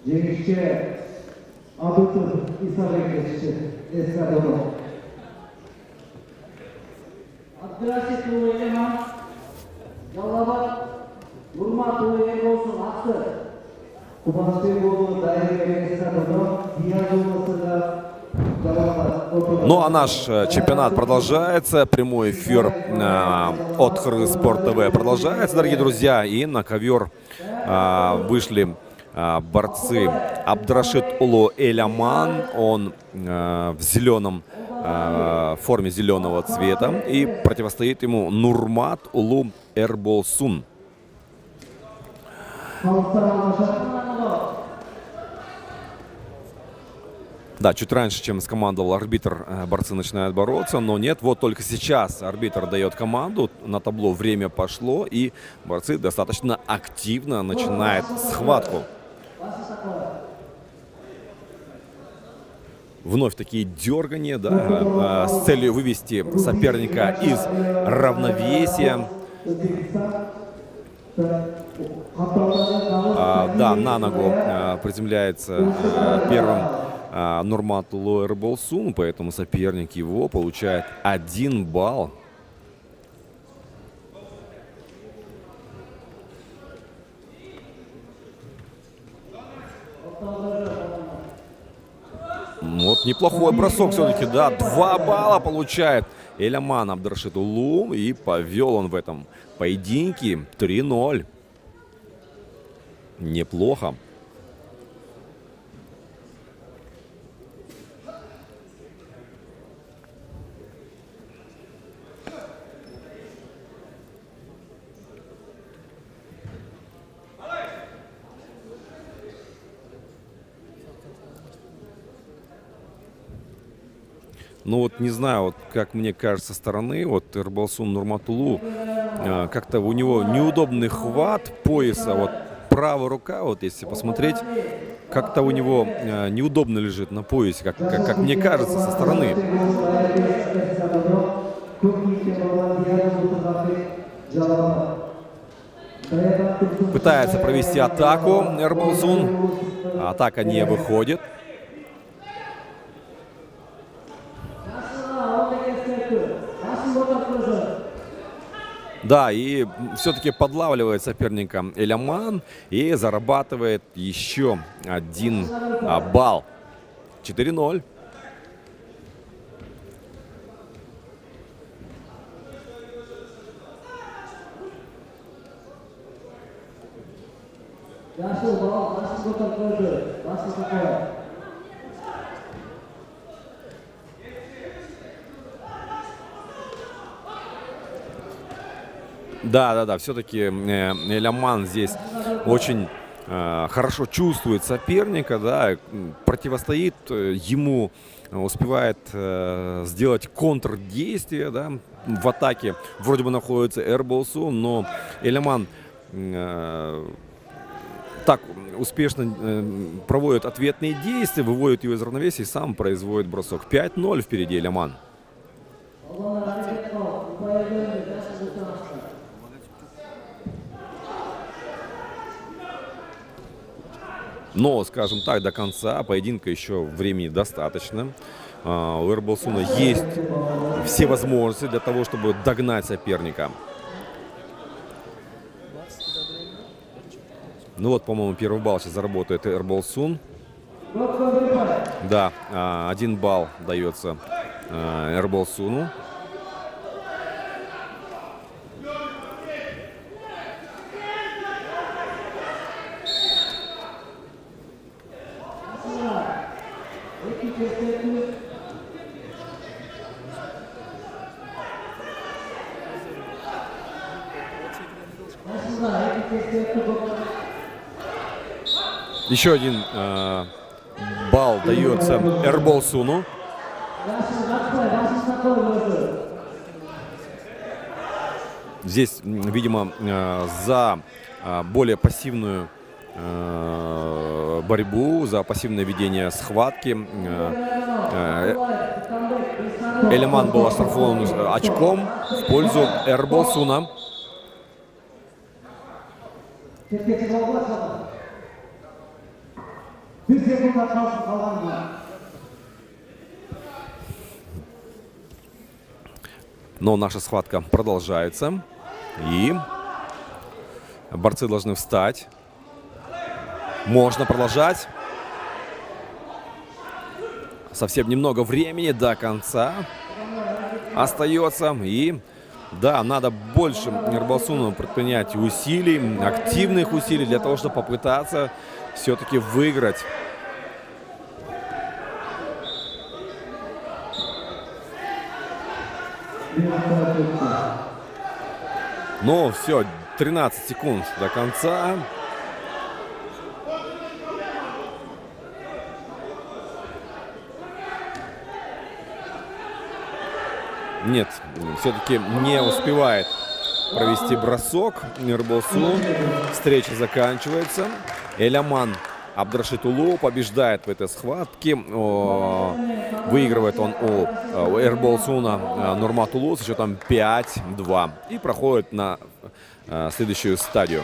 Жеңишке Абытов Исабекович эстададан. Abdurashid уулу Элеман, Жаллабад Нурмат уулу Эрболсун аты. Кубанычбек уулу Дайырбек эстададан Дияз уулусуга Ну а наш чемпионат продолжается, прямой эфир от Кыргыз Спорт ТВ продолжается, дорогие друзья, и на ковер вышли борцы Абдурашид уулу Элеман, он в зеленом, в форме зеленого цвета, и противостоит ему Нурмат уулу Эрболсун. Да, чуть раньше, чем скомандовал арбитр, борцы начинают бороться, но нет, вот только сейчас арбитр дает команду, на табло время пошло, и борцы достаточно активно начинают схватку. Вновь такие дергания, да, с целью вывести соперника из равновесия. Да, на ногу приземляется первым Нурмат уулу Эрболсун, поэтому соперник его получает 1 балл. Вот неплохой бросок все-таки, да, 2 балла получает Элеман Абдурашид уулу, и повел он в этом поединке 3-0. Неплохо. Ну вот не знаю, вот как мне кажется со стороны, вот Эрболсун Нурмат уулу, как-то у него неудобный хват пояса, вот правая рука, вот если посмотреть, как-то у него неудобно лежит на поясе, как мне кажется со стороны. Пытается провести атаку Эрболсун, атака не выходит. Да, и все-таки подлавливает соперника Элеман и зарабатывает еще 1 балл. 4-0. Да, все-таки Элеман здесь очень хорошо чувствует соперника, да, противостоит ему, успевает сделать контрдействие, да, в атаке. Вроде бы находится Эрболсун, но Элеман так успешно проводит ответные действия, выводит его из равновесия и сам производит бросок. 5-0 впереди Элеман. Но, скажем так, до конца поединка еще времени достаточно. У Эрболсуна есть все возможности для того, чтобы догнать соперника. Ну вот, по-моему, первый балл сейчас заработает Эрболсун. Да, 1 балл дается Эрболсуну. Еще 1 балл дается Эрболсуну. Здесь, видимо, за более пассивную борьбу, за пассивное ведение схватки Элеман был оштрафован очком в пользу Эрболсуна. 1 секунд қалып қалған. Но наша схватка продолжается. И борцы должны встать. Можно продолжать. Совсем немного времени до конца остается. И да, надо больше Эрболсуну предпринять усилий, активных усилий для того, чтобы попытаться все-таки выиграть. Ну, все, 13 секунд до конца. Нет, все-таки не успевает провести бросок Эрболсун. Встреча заканчивается. Эляман Абдрашитулу побеждает в этой схватке. Выигрывает он у Эрболсуна Нурматулу с счетом 5-2. И проходит на следующую стадию.